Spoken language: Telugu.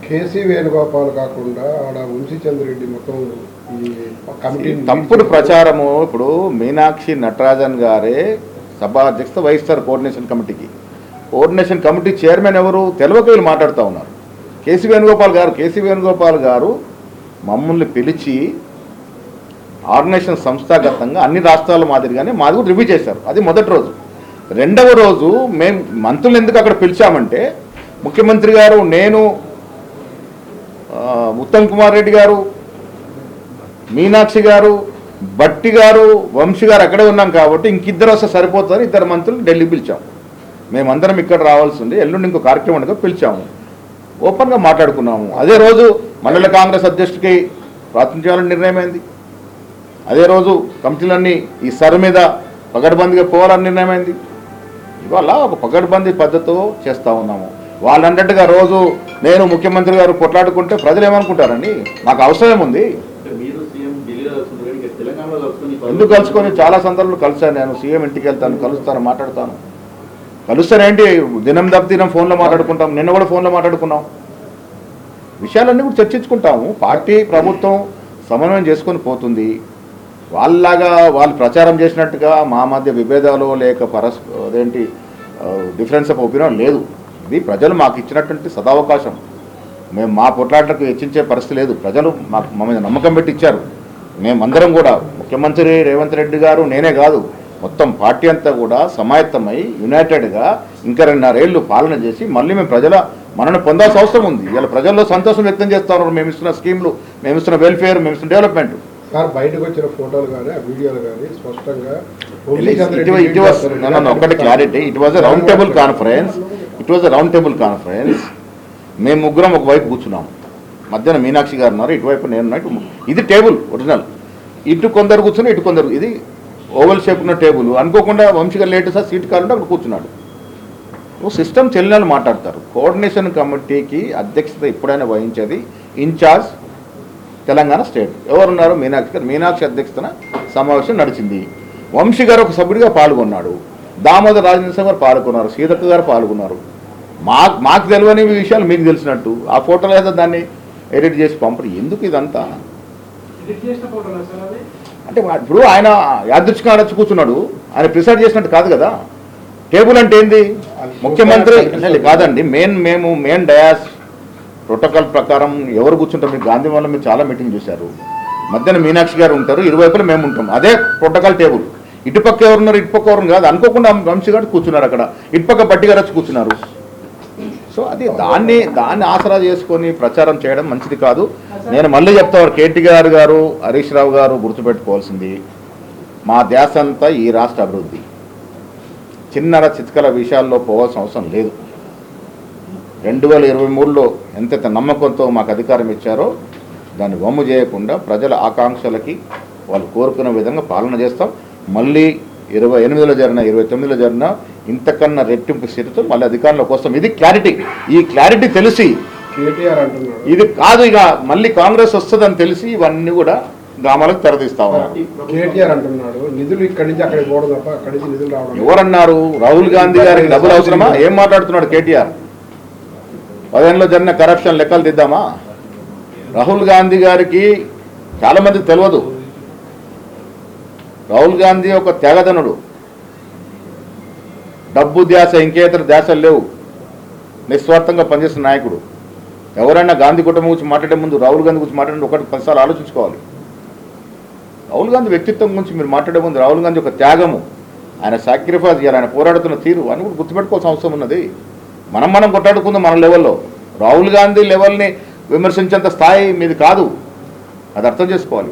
కేసీ వేణుగోపాల్ కాకుండా ఆడ వంశీచంద్రెడ్డి మొత్తం ఈ కమిటీ తప్పుడు ప్రచారము. ఇప్పుడు మీనాక్షి నటరాజన్ గారే సభా అధ్యక్షత వహిస్తారు కోఆర్డినేషన్ కమిటీకి. కోఆర్డినేషన్ కమిటీ చైర్మన్ ఎవరు తెలియక వీళ్ళు మాట్లాడుతూ ఉన్నారు. కేసీ వేణుగోపాల్ గారు మమ్మల్ని పిలిచి ఆర్గనైజేషన్ సంస్థాగతంగా అన్ని రాష్ట్రాల మాదిరిగానే మాది కూడా రివ్యూ చేశారు. అది మొదటి రోజు. రెండవ రోజు మేము మంత్రులు ఎందుకు అక్కడ పిలిచామంటే ముఖ్యమంత్రి గారు, నేను, ఉత్తమ్ కుమార్ రెడ్డి గారు, మీనాక్షి గారు, భట్టి గారు, వంశీ గారు అక్కడే ఉన్నాం కాబట్టి ఇంకిద్దరు వస్తే సరిపోతారు. ఇద్దరు మంత్రులు ఢిల్లీ పిలిచాము. మేమందరం ఇక్కడ రావాల్సి ఉంది. ఎల్లుండి ఇంకో కార్యక్రమం ఉండగా పిలిచాము. ఓపెన్గా మాట్లాడుకున్నాము. అదే రోజు మండల కాంగ్రెస్ అధ్యక్షుడికి ప్రాతినిధ్యాలని నిర్ణయమైంది. అదే రోజు కమిటీలన్నీ ఈ సర్ మీద పగడ్బందీగా పోవాలని నిర్ణయమైంది. ఇవాళ ఒక పగడ్బందీ పద్ధతితో చేస్తూ ఉన్నాము. వాళ్ళంటట్టుగా రోజు నేను ముఖ్యమంత్రి గారు కొట్లాడుకుంటే ప్రజలు ఏమనుకుంటారండి? నాకు అవసరం ఉంది. ఎందుకు కలుసుకొని చాలా సందర్భాలు కలిసాను. నేను సీఎం ఇంటికి వెళ్తాను, కలుస్తాను, మాట్లాడతాను. కలుస్తానేంటి? దినం దినం ఫోన్లో మాట్లాడుకుంటాం. నిన్న కూడా ఫోన్లో మాట్లాడుకున్నాం. విషయాలన్నీ కూడా చర్చించుకుంటాము. పార్టీ ప్రభుత్వం సమన్వయం చేసుకొని పోతుంది. వాళ్ళలాగా వాళ్ళు ప్రచారం చేసినట్టుగా మా మధ్య విభేదాలు లేక అదేంటి డిఫరెన్స్ ఆఫ్ ఒపీనియన్ లేదు. ఇది ప్రజలు మాకు ఇచ్చినటువంటి సదావకాశం. మేము మా పొట్లాటకు హెచ్చించే పరిస్థితి లేదు. ప్రజలు మా మీద నమ్మకం పెట్టి ఇచ్చారు. మేమందరం కూడా ముఖ్యమంత్రి రేవంత్ రెడ్డి గారు, నేనే కాదు, మొత్తం పార్టీ అంతా కూడా సమాయత్తమై యునైటెడ్గా ఇంకా 2.5 ఏళ్ళు పాలన చేసి మళ్ళీ మేము ప్రజల మనను పొందాల్సిన అవసరం ఉంది. ఇలా ప్రజల్లో సంతోషం వ్యక్తం చేస్తా ఉన్నారు. మేము ఇస్తున్న స్కీమ్లు, మేము ఇస్తున్న వెల్ఫేర్, మేము ఇస్తున్న డెవలప్మెంట్. బయటకు వచ్చిన ఫోటోలు కానీ ఆ వీడియోలు కానీ స్పష్టంగా ఒకటి clarity. It was a round table conference. మేము ముగ్గురం ఒకవైపు కూర్చున్నాము. మధ్యాహ్నం మీనాక్షి గారు ఉన్నారు, ఇటువైపు నేను. ఇది టేబుల్ ఒరిజినల్. ఇటు కొందరు కూర్చుని, ఇటు కొందరు. ఇది ఓవల్ షేప్ ఉన్న టేబుల్. అనుకోకుండా వంశీ గారు లేట్ సార్ సీట్ కావాలంటే అక్కడ కూర్చున్నాడు. సిస్టమ్ చెల్లినాలు మాట్లాడతారు. కోఆర్డినేషన్ కమిటీకి అధ్యక్షత ఎప్పుడైనా వహించేది ఇన్ఛార్జ్ తెలంగాణ స్టేట్. ఎవరున్నారు? మీనాక్షి గారు. మీనాక్షి అధ్యక్షతన సమావేశం నడిచింది. వంశీ గారు ఒక సభ్యుడిగా పాల్గొన్నాడు. దామోదర్ రాజేంద్ర గారు పాల్గొన్నారు. సీతక్క గారు పాల్గొన్నారు. మాకు తెలియని విషయాలు మీకు తెలిసినట్టు ఆ ఫోటోలు ఏదో దాన్ని ఎడిట్ చేసి పంపరు. ఎందుకు ఇదంతా? అంటే ఇప్పుడు ఆయన యాదృచ్ఛికంగా వచ్చి కూర్చున్నాడు. ఆయన ప్రిసైడ్ చేసినట్టు కాదు కదా. టేబుల్ అంటే ఏంది? ముఖ్యమంత్రి కాదండి. మెయిన్ డయాస్ ప్రోటోకాల్ ప్రకారం ఎవరు కూర్చుంటారు? మీరు గాంధీ వల్ల మీరు చాలా మీటింగ్ చూశారు. మధ్యాహ్నం మీనాక్షి గారు ఉంటారు, ఇరువైపులా మేము ఉంటాం. అదే ప్రోటోకాల్ టేబుల్. ఇటుపక్క ఎవరున్నారు, ఇటుపక్క ఎవరు కాదు. అనుకోకుండా వంశీ గారు కూర్చున్నారు అక్కడ. ఇటుపక్క బట్టి గారు వచ్చి కూర్చున్నారు. సో అది దాన్ని ఆసరా చేసుకొని ప్రచారం చేయడం మంచిది కాదు. నేను మళ్ళీ చెప్తాను, కేటీఆర్ గారు, హరీష్ రావు గారు గుర్తుపెట్టుకోవాల్సింది, మా ధ్యాస అంతా ఈ రాష్ట్ర అభివృద్ధి. చిన్నర చిత్కల విషయాల్లో పోవాల్సిన అవసరం లేదు. 2023లో ఎంతైతే నమ్మకంతో మాకు అధికారం ఇచ్చారో దాన్ని వమ్ము చేయకుండా ప్రజల ఆకాంక్షలకి వాళ్ళు కోరుకునే విధంగా పాలన చేస్తాం. మళ్ళీ 28లో జరిగిన 29లో జరిగిన ఇంతకన్నా రెట్టింపు స్థితితో మళ్ళీ అధికారంలోకి వస్తాం. ఇది క్లారిటీ. ఈ క్లారిటీ తెలిసి ఇది కాదు, ఇక మళ్ళీ కాంగ్రెస్ వస్తుందని తెలిసి ఇవన్నీ కూడా గ్రామాలకు తెరదీస్తా ఉన్నారు. నిధులు ఇక్కడి నుంచి అక్కడికి పోవడం తప్ప అక్కడి నుంచి నిధులు రావడం. ఎవరన్నారు? రాహుల్ గాంధీ గారికి డబ్బులు అవసరమా? ఏం మాట్లాడుతున్నాడు కేటీఆర్? 10 జరిగిన కరప్షన్ లెక్కలు దిద్దామా? రాహుల్ గాంధీ గారికి చాలామందికి తెలియదు. రాహుల్ గాంధీ ఒక త్యాగధనుడు. డబ్బు ధ్యాస, ఇంకేతర ధ్యాసలు లేవు. నిస్వార్థంగా పనిచేస్తున్న నాయకుడు. ఎవరైనా గాంధీ కుటుంబం గురించి మాట్లాడే ముందు రాహుల్ గాంధీ గురించి మాట్లాడే 1-10 సార్లు ఆలోచించుకోవాలి. రాహుల్ గాంధీ వ్యక్తిత్వం గురించి మీరు మాట్లాడే ముందు రాహుల్ గాంధీ ఒక త్యాగము, ఆయన సాక్రిఫైస్ చేయాలి, ఆయన పోరాడుతున్న తీరు అని కూడా గుర్తుపెట్టుకోవాల్సిన అవసరం ఉన్నది. మనం కొట్లాడుకుందాం మన లెవెల్లో. రాహుల్ గాంధీ లెవెల్ని విమర్శించేంత స్థాయి మీది కాదు. అది అర్థం చేసుకోవాలి.